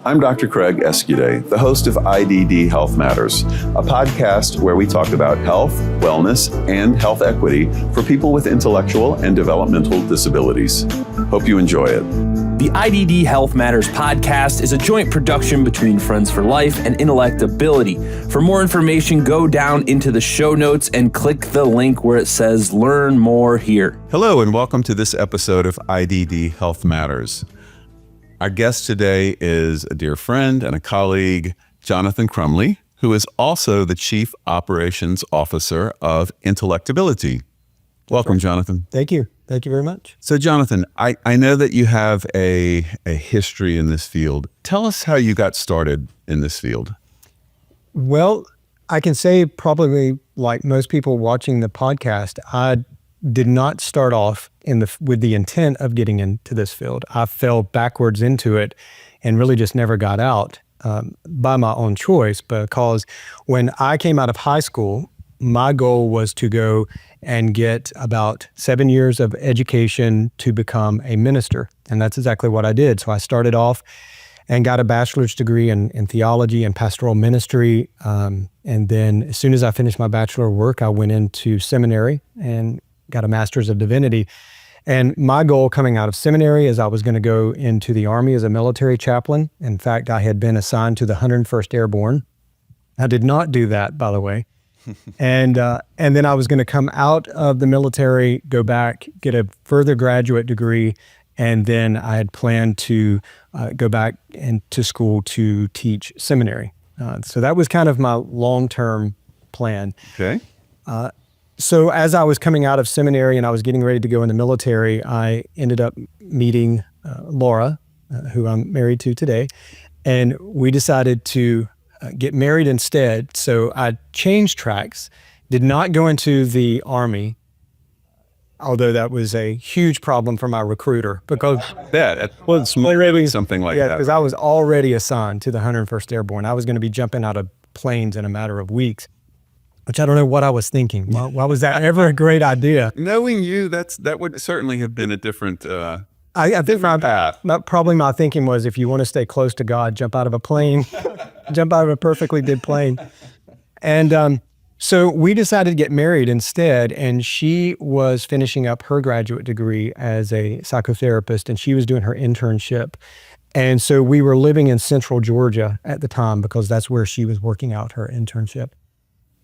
I'm Dr. Craig Escudé, the host of IDD Health Matters, a podcast where we talk about health, wellness, and health equity for people with intellectual and developmental disabilities. Hope you enjoy it. The IDD Health Matters podcast is a joint production between Friends for Life and IntellectAbility. For more information, go down into the show notes and click the link where it says Learn More Here. Hello, and welcome to this episode of IDD Health Matters. Our guest today is a dear friend and a colleague, Johnathon Crumley, who is also the Chief Operations Officer of IntellectAbility. Welcome, right. Johnathon. Thank you. Thank you very much. So, Johnathon, I know that you have a history in this field. Tell us how you got started in this field. Well, I can say probably like most people watching the podcast, I did not start off with the intent of getting into this field. I fell backwards into it and really just never got out by my own choice, because when I came out of high school, my goal was to go and get about 7 years of education to become a minister. And that's exactly what I did. So I started off and got a bachelor's degree in theology and pastoral ministry. And then as soon as I finished my bachelor work, I went into seminary and got a master's of divinity. And my goal coming out of seminary is I was going to go into the Army as a military chaplain. In fact, I had been assigned to the 101st Airborne. I did not do that, by the way. And then I was going to come out of the military, go back, get a further graduate degree, and then I had planned to go back into school to teach seminary. So that was kind of my long-term plan. Okay. So as I was coming out of seminary and I was getting ready to go in the military, I ended up meeting Laura, who I'm married to today, and we decided to get married instead. So I changed tracks, did not go into the Army, although that was a huge problem for my recruiter because something like that. Because I was already assigned to the 101st Airborne. I was going to be jumping out of planes in a matter of weeks, which I don't know what I was thinking. Why was that ever a great idea? Knowing you, that would certainly have been a different I think path. Probably my thinking was, if you want to stay close to God, jump out of a plane, jump out of a perfectly good plane. And so we decided to get married instead, and she was finishing up her graduate degree as a psychotherapist, and she was doing her internship. And so we were living in central Georgia at the time because that's where she was working out her internship.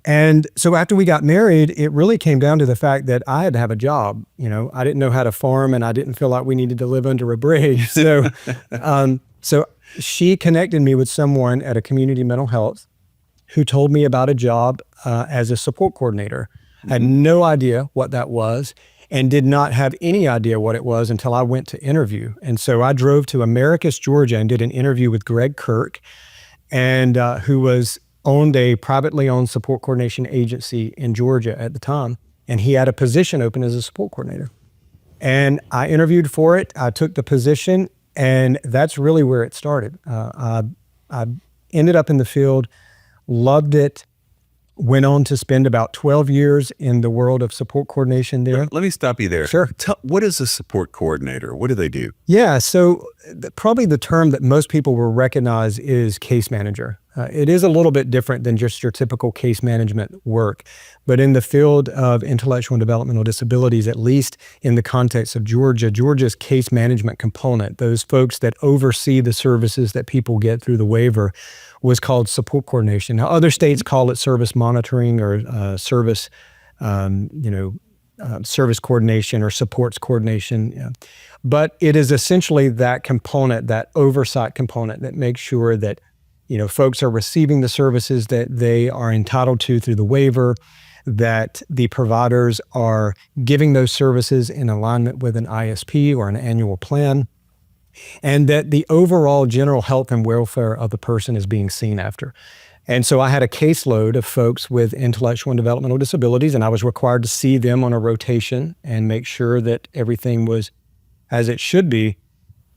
And so after we got married, it really came down to the fact that I had to have a job. You know, I didn't know how to farm and I didn't feel like we needed to live under a bridge. So, so she connected me with someone at a community mental health who told me about a job as a support coordinator. I had no idea what that was and did not have any idea what it was until I went to interview. And so I drove to Americus, Georgia and did an interview with Greg Kirk, and who owned a privately owned support coordination agency in Georgia at the time. And he had a position open as a support coordinator. And I interviewed for it. I took the position, and that's really where it started. I ended up in the field, loved it, went on to spend about 12 years in the world of support coordination there. Let me stop you there. Sure. What is a support coordinator? What do they do? Yeah, so probably the term that most people will recognize is case manager. It is a little bit different than just your typical case management work. But in the field of intellectual and developmental disabilities, at least in the context of Georgia's case management component, those folks that oversee the services that people get through the waiver, was called support coordination. Now, other states call it service monitoring or service coordination or supports coordination. Yeah. But it is essentially that component, that oversight component that makes sure that folks are receiving the services that they are entitled to through the waiver, that the providers are giving those services in alignment with an ISP or an annual plan, and that the overall general health and welfare of the person is being seen after. And so I had a caseload of folks with intellectual and developmental disabilities, and I was required to see them on a rotation and make sure that everything was as it should be.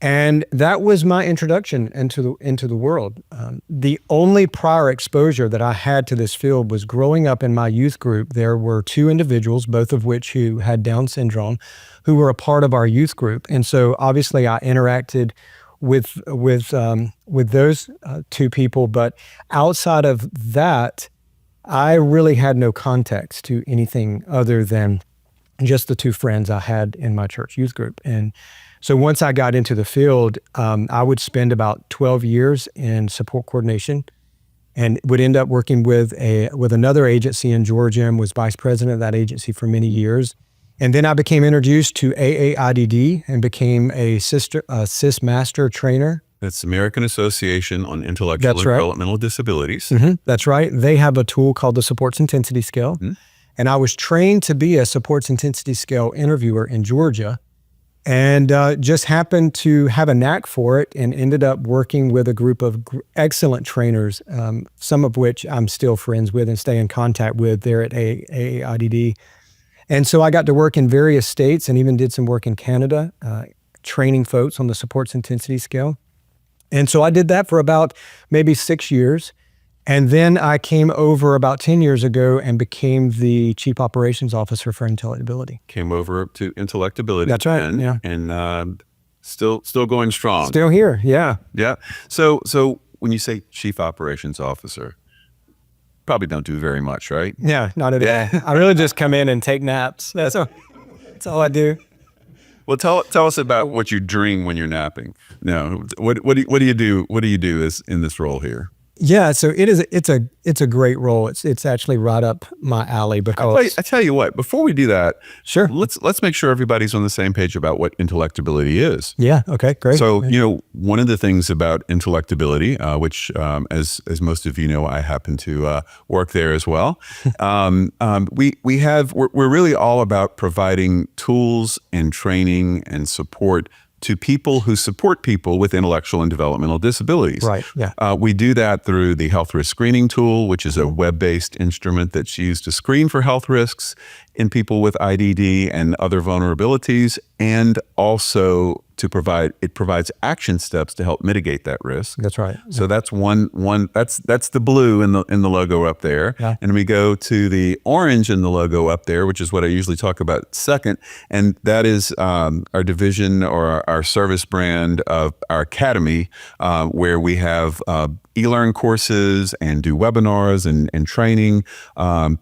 And that was my introduction into the world. The only prior exposure that I had to this field was growing up in my youth group. There were two individuals, both of which who had Down syndrome, who were a part of our youth group. And so obviously I interacted with those two people. But outside of that, I really had no context to anything other than just the two friends I had in my church youth group. And so once I got into the field, I would spend about 12 years in support coordination, and would end up working with another agency in Georgia, and was vice president of that agency for many years. And then I became introduced to AAIDD and became a CIS master trainer. That's American Association on Intellectual and Developmental Disabilities. Mm-hmm. That's right. They have a tool called the Supports Intensity Scale. Mm-hmm. And I was trained to be a Supports Intensity Scale interviewer in Georgia, and just happened to have a knack for it, and ended up working with a group of excellent trainers, some of which I'm still friends with and stay in contact with there at AAIDD. And so I got to work in various states and even did some work in Canada, training folks on the Supports Intensity Scale. And so I did that for about maybe 6 years. And then I came over about 10 years ago and became the Chief Operations Officer for IntellectAbility. Came over to IntellectAbility. That's right, yeah. And still going strong. Still here, yeah. Yeah. So when you say Chief Operations Officer, probably don't do very much, right? Yeah, not at all. I really just come in and take naps. That's all I do. Well, tell us about what you dream when you're napping. No, what do you do? What do you do in this role here? Yeah, so it's a great role. It's actually right up my alley because I tell you what. Before we do that, sure, let's make sure everybody's on the same page about what IntellectAbility is. Yeah. Okay. Great. So one of the things about IntellectAbility, which as most of you know, I happen to work there as well. We're really all about providing tools and training and support to people who support people with intellectual and developmental disabilities. Right, yeah. We do that through the health risk screening tool, which is a web-based instrument that's used to screen for health risks in people with IDD and other vulnerabilities, and also it provides action steps to help mitigate that risk. That's right. So that's that's the blue in the logo up there. Yeah. And we go to the orange in the logo up there, which is what I usually talk about second. And that is our division or our service brand of our academy, where we have e-learn courses and do webinars and training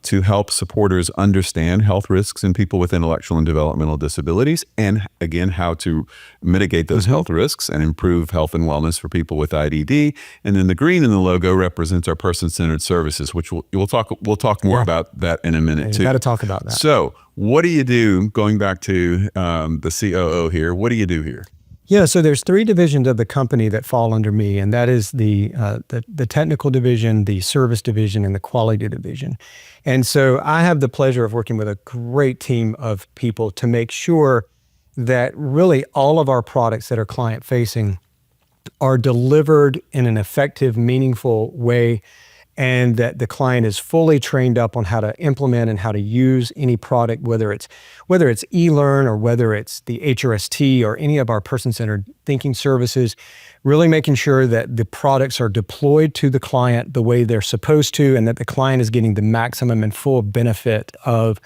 to help supporters understand health risks in people with intellectual and developmental disabilities, and again, how to mitigate those health risks and improve health and wellness for people with IDD. And then the green in the logo represents our person-centered services, which we'll talk more about that in a minute too. Got to talk about that. So what do you do, going back to the COO here, what do you do here? Yeah, so there's 3 divisions of the company that fall under me, and that is the technical division, the service division, and the quality division. And so I have the pleasure of working with a great team of people to make sure that really all of our products that are client-facing are delivered in an effective, meaningful way, and that the client is fully trained up on how to implement and how to use any product, whether it's eLearn or whether it's the HRST or any of our person-centered thinking services, really making sure that the products are deployed to the client the way they're supposed to, and that the client is getting the maximum and full benefit of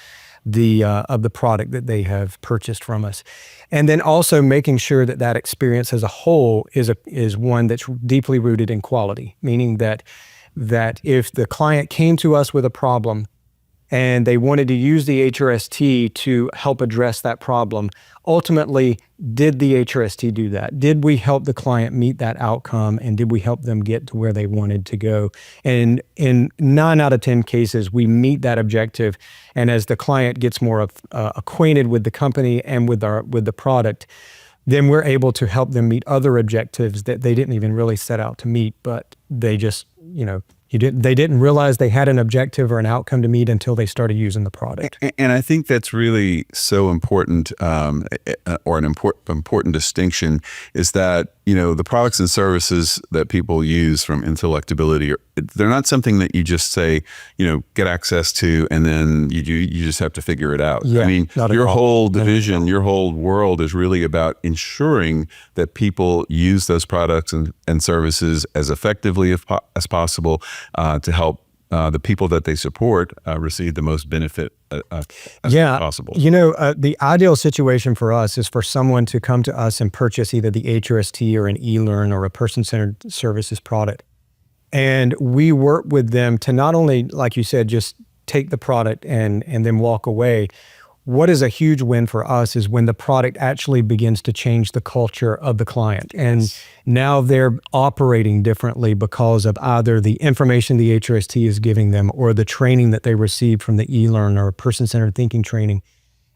the product that they have purchased from us. And then also making sure that that experience as a whole is one that's deeply rooted in quality, meaning that if the client came to us with a problem and they wanted to use the HRST to help address that problem, ultimately, did the HRST do that? Did we help the client meet that outcome, and did we help them get to where they wanted to go? And in 9 out of 10 cases, we meet that objective. And as the client gets more acquainted with the company and with the product, then we're able to help them meet other objectives that they didn't even really set out to meet, but they just, they didn't realize they had an objective or an outcome to meet until they started using the product. And I think that's really so important, or an important distinction, is that, the products and services that people use from IntellectAbility, they're not something that you just say, get access to, and then you just have to figure it out. Yeah, I mean, your whole division, your whole world is really about ensuring that people use those products and services as effectively as possible to help the people that they support receive the most benefit as possible. The ideal situation for us is for someone to come to us and purchase either the HRST or an eLearn or a person-centered services product. And we work with them to not only, like you said, just take the product and then walk away. What is a huge win for us is when the product actually begins to change the culture of the client. And now they're operating differently because of either the information the HRST is giving them or the training that they received from the eLearn or person-centered thinking training.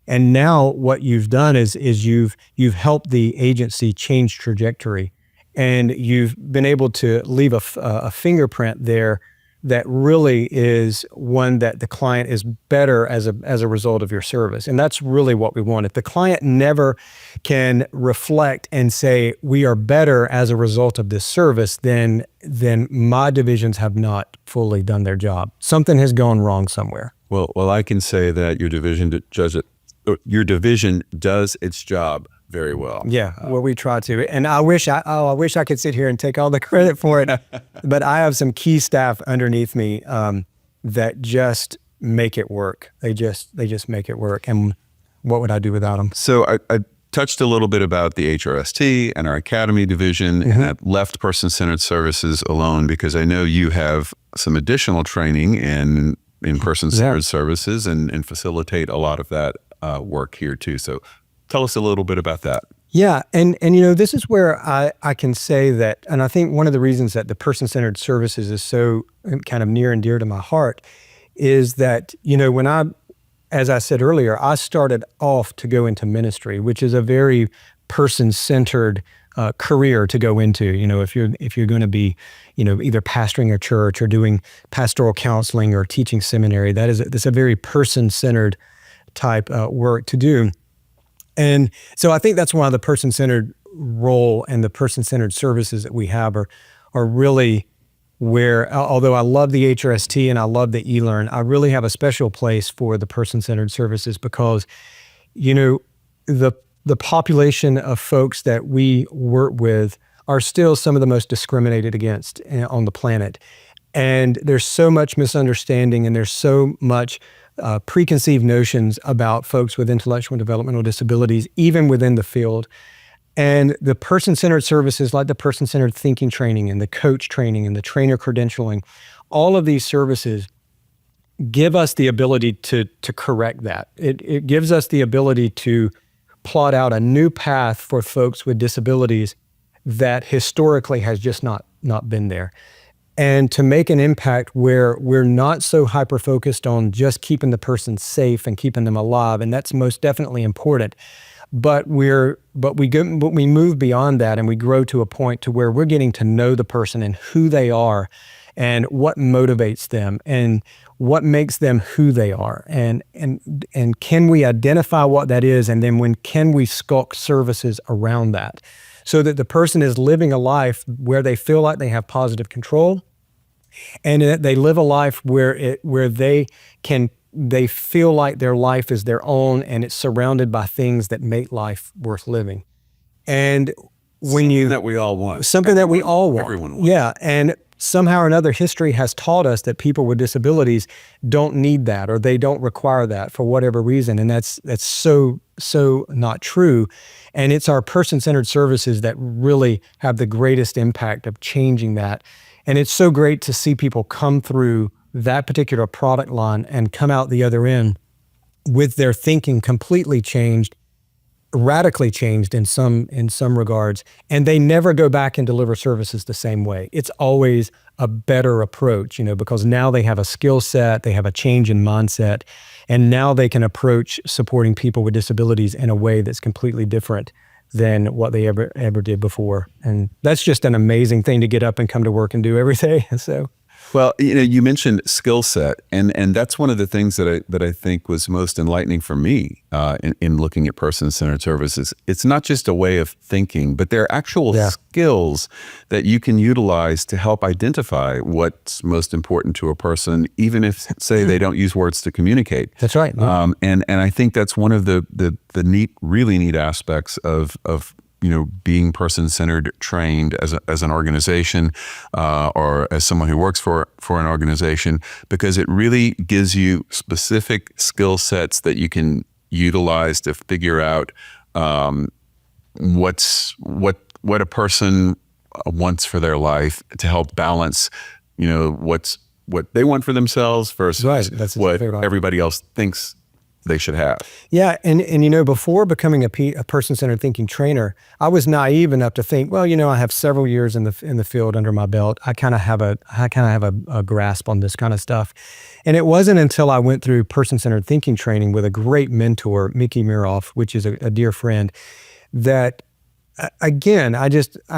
And now what you've done is you've helped the agency change trajectory, and you've been able to leave a fingerprint there that really is one that the client is better as a result of your service. And that's really what we want. If the client never can reflect and say, we are better as a result of this service, then my divisions have not fully done their job. Something has gone wrong somewhere. Well, I can say that your division does its job very well. Yeah, well, we try to. And I wish I could sit here and take all the credit for it, but I have some key staff underneath me that just make it work. They just make it work. And what would I do without them? So I touched a little bit about the HRST and our Academy division, and I left person-centered services alone because I know you have some additional training in person-centered services and facilitate a lot of that work here too. So tell us a little bit about that. Yeah, and this is where I can say that, and I think one of the reasons that the person-centered services is so kind of near and dear to my heart is that, as I said earlier, I started off to go into ministry, which is a very person-centered career to go into. If you're going to be, either pastoring a church or doing pastoral counseling or teaching seminary, that's a very person-centered type work to do. And so I think that's why the person-centered role and the person-centered services that we have are really where, although I love the HRST and I love the eLearn, I really have a special place for the person-centered services because, the population of folks that we work with are still some of the most discriminated against on the planet. And there's so much misunderstanding and there's so much preconceived notions about folks with intellectual and developmental disabilities, even within the field. And the person-centered services like the person-centered thinking training and the coach training and the trainer credentialing, all of these services give us the ability to correct that. It gives us the ability to plot out a new path for folks with disabilities that historically has just not been there. And to make an impact where we're not so hyper-focused on just keeping the person safe and keeping them alive, and that's most definitely important. But we move beyond that and we grow to a point to where we're getting to know the person and who they are and what motivates them and what makes them who they are. And can we identify what that is, and then can we sculpt services around that so that the person is living a life where they feel like they have positive control, and that they live a life where they feel like their life is their own and it's surrounded by things that make life worth living. And something that we all want. Everyone wants. Yeah, and somehow or another, history has taught us that people with disabilities don't need that or they don't require that for whatever reason, and that's so not true. And it's our person-centered services that really have the greatest impact of changing that. And it's so great to see people come through that particular product line and come out the other end with their thinking completely changed, radically changed in some regards, and they never go back and deliver services the same way. It's always a better approach, because now they have a skill set, they have a change in mindset, and now they can approach supporting people with disabilities in a way that's completely different than what they ever did before. And that's just an amazing thing to get up and come to work and do every day. So, well, you mentioned skill set, and that's one of the things that I think was most enlightening for me in looking at person-centered services. It's not just a way of thinking, but there are actual skills that you can utilize to help identify what's most important to a person, even if, say, they don't use words to communicate. That's right. And I think that's one of the really neat aspects of being person-centered trained as an organization or as someone who works for an organization, because it really gives you specific skill sets that you can utilize to figure out what a person wants for their life, to help balance, what they want for themselves versus what everybody else thinks they should have. Yeah, and before becoming a person-centered thinking trainer, I was naive enough to think, well, I have several years in the field under my belt. I kind of have a grasp on this kind of stuff. And it wasn't until I went through person-centered thinking training with a great mentor, Mickey Miroff, which is a dear friend, that again, I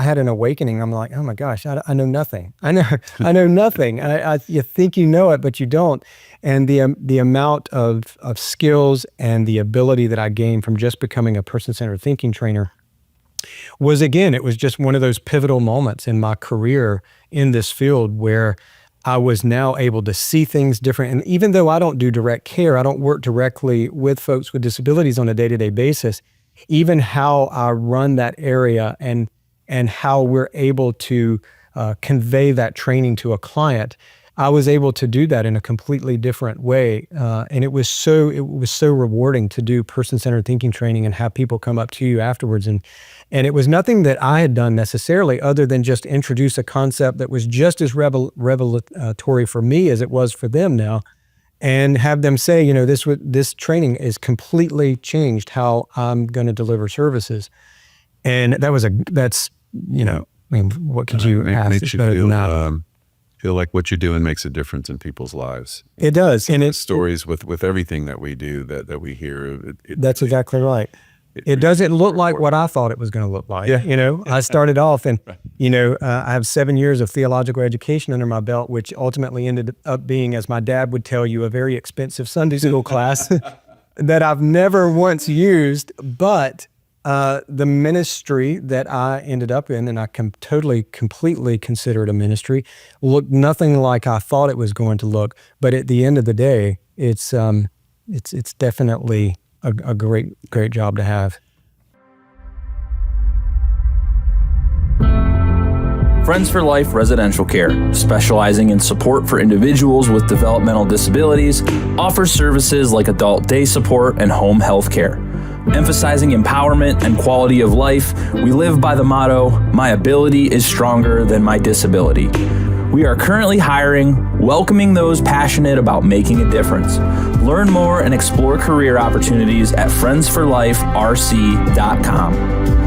had an awakening. I'm like, oh my gosh, I know nothing. I know nothing. You think you know it, but you don't. And the amount of skills and the ability that I gained from just becoming a person-centered thinking trainer was, again, it was just one of those pivotal moments in my career in this field where I was now able to see things different. And even though I don't do direct care, I don't work directly with folks with disabilities on a day-to-day basis, even how I run that area and how we're able to convey that training to a client, I was able to do that in a completely different way. And it was so rewarding to do person-centered thinking training and have people come up to you afterwards. And it was nothing that I had done necessarily other than just introduce a concept that was just as revelatory for me as it was for them now, and have them say, this training is completely changed how I'm going to deliver services. And what could you ask? Makes you feel like what you're doing makes a difference in people's lives. It does. And it's stories with everything that we do that we hear. That's exactly right. It doesn't look like what I thought it was going to look like. Yeah. I started off and, I have 7 years of theological education under my belt, which ultimately ended up being, as my dad would tell you, a very expensive Sunday school class that I've never once used. But the ministry that I ended up in, and I completely consider it a ministry, looked nothing like I thought it was going to look. But at the end of the day, it's definitely a great job to have. Friends for Life Residential Care, specializing in support for individuals with developmental disabilities, offers services like adult day support and home health care. Emphasizing empowerment and quality of life, we live by the motto, "My ability is stronger than my disability." We are currently hiring, welcoming those passionate about making a difference. Learn more and explore career opportunities at friendsforliferc.com.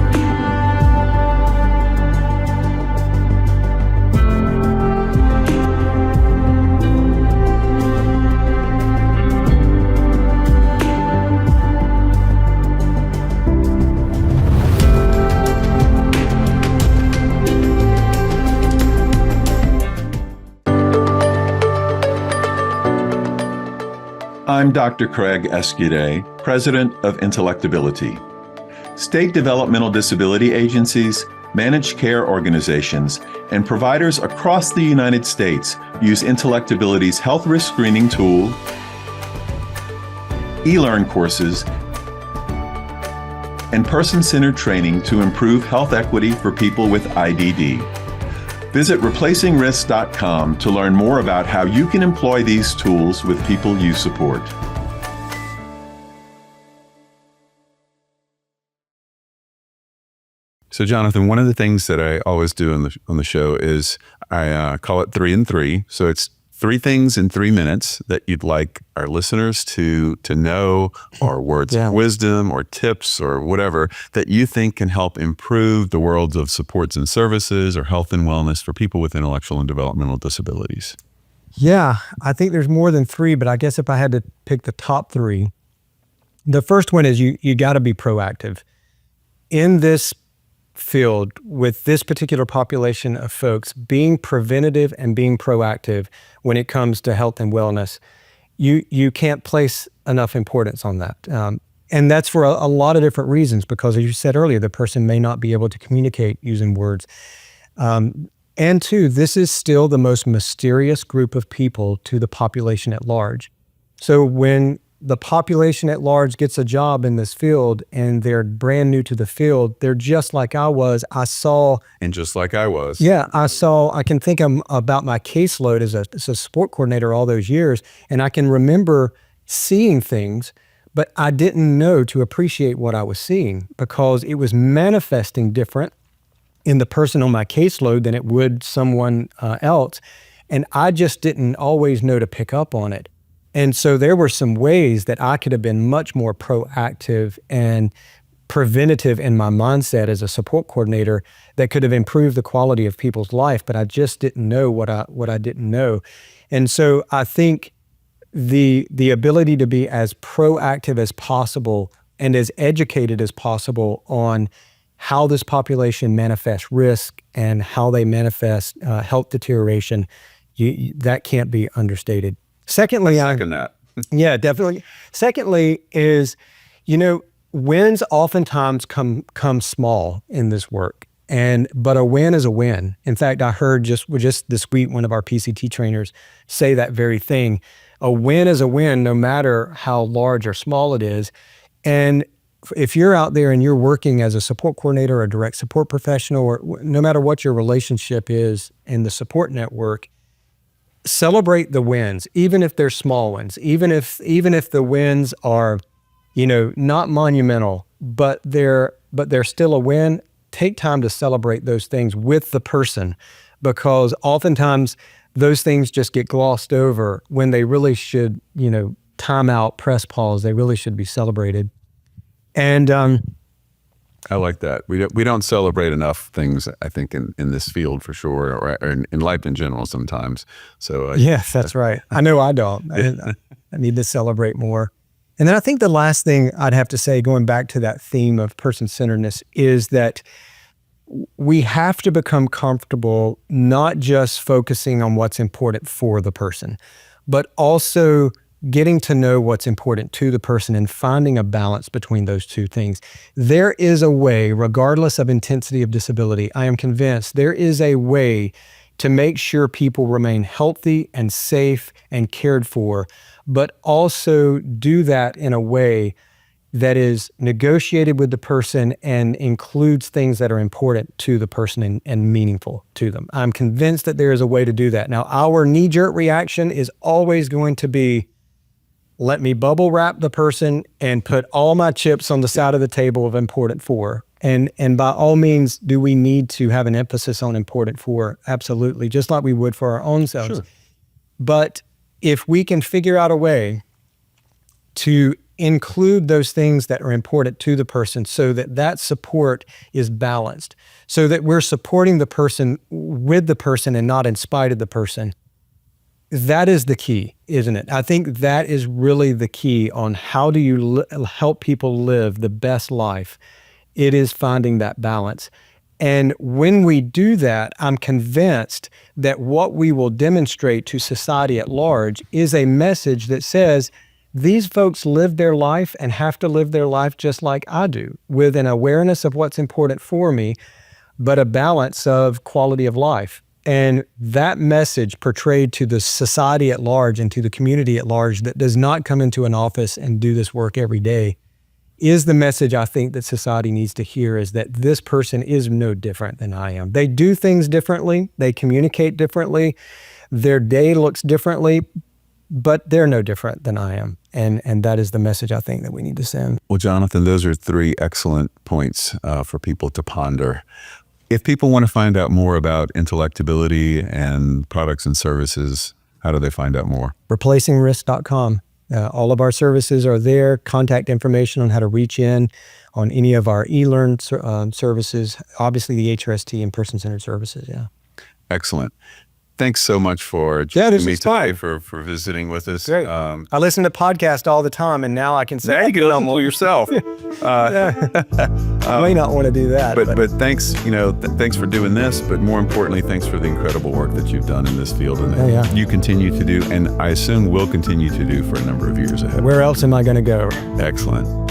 I'm Dr. Craig Escudé, President of IntellectAbility. State developmental disability agencies, managed care organizations, and providers across the United States use IntellectAbility's health risk screening tool, e-learn courses, and person-centered training to improve health equity for people with IDD. Visit replacingrisks.com to learn more about how you can employ these tools with people you support. So, Jonathan, one of the things that I always do on the show is I call it 3 and 3. So it's 3 things in 3 minutes that you'd like our listeners to know, or words of wisdom or tips or whatever that you think can help improve the worlds of supports and services or health and wellness for people with intellectual and developmental disabilities. Yeah, I think there's more than 3, but I guess if I had to pick the top 3, the first one is you got to be proactive. In this field, with this particular population of folks, being preventative and being proactive when it comes to health and wellness, you can't place enough importance on that. And that's for a lot of different reasons, because as you said earlier, the person may not be able to communicate using words. And 2, this is still the most mysterious group of people to the population at large. So when the population at large gets a job in this field and they're brand new to the field, they're just like I was. And just like I was. Yeah, I can think about my caseload as a support coordinator all those years, and I can remember seeing things, but I didn't know to appreciate what I was seeing because it was manifesting different in the person on my caseload than it would someone else. And I just didn't always know to pick up on it. And so there were some ways that I could have been much more proactive and preventative in my mindset as a support coordinator that could have improved the quality of people's life, but I just didn't know what I didn't know. And so I think the ability to be as proactive as possible and as educated as possible on how this population manifests risk and how they manifest health deterioration, that can't be understated. Secondly, yeah, definitely. Secondly is, wins oftentimes come small in this work, but a win is a win. In fact, I heard just this week one of our PCT trainers say that very thing. A win is a win, no matter how large or small it is. And if you're out there and you're working as a support coordinator or a direct support professional, or no matter what your relationship is in the support network, celebrate the wins, even if they're small ones, even if the wins are, not monumental, but they're still a win. Take time to celebrate those things with the person, because oftentimes those things just get glossed over when they really should, time out, press pause. They really should be celebrated. And I like that. We don't celebrate enough things, I think, in this field for sure, or in life in general sometimes. So yes, that's right. I know I don't. I need to celebrate more. And then I think the last thing I'd have to say, going back to that theme of person-centeredness, is that we have to become comfortable not just focusing on what's important for the person, but also getting to know what's important to the person and finding a balance between those two things. There is a way, regardless of intensity of disability, I am convinced there is a way to make sure people remain healthy and safe and cared for, but also do that in a way that is negotiated with the person and includes things that are important to the person and meaningful to them. I'm convinced that there is a way to do that. Now, our knee-jerk reaction is always going to be, let me bubble wrap the person and put all my chips on the side of the table of important for. And by all means, do we need to have an emphasis on important for? Absolutely, just like we would for our own selves. Sure. But if we can figure out a way to include those things that are important to the person so that that support is balanced, so that we're supporting the person with the person and not in spite of the person, that is the key, isn't it? I think that is really the key on how do you help people live the best life. It is finding that balance. And when we do that, I'm convinced that what we will demonstrate to society at large is a message that says, these folks live their life and have to live their life just like I do, with an awareness of what's important for me, but a balance of quality of life. And that message portrayed to the society at large and to the community at large that does not come into an office and do this work every day is the message I think that society needs to hear, is that this person is no different than I am. They do things differently. They communicate differently. Their day looks differently, but they're no different than I am. And that is the message I think that we need to send. Well, Johnathon, those are three excellent points for people to ponder. If people want to find out more about IntellectAbility and products and services, how do they find out more? ReplacingRisk.com. All of our services are there. Contact information on how to reach in on any of our e-learn services, obviously the HRST and person-centered services, yeah. Excellent. Thanks so much for joining me today, for visiting with us. Great. I listen to podcasts all the time, and now I can say, now you can humble yourself. I may not want to do that. But thanks, thanks for doing this, but more importantly, thanks for the incredible work that you've done in this field and that you continue to do, and I assume will continue to do for a number of years ahead. Where else am I going to go? Excellent.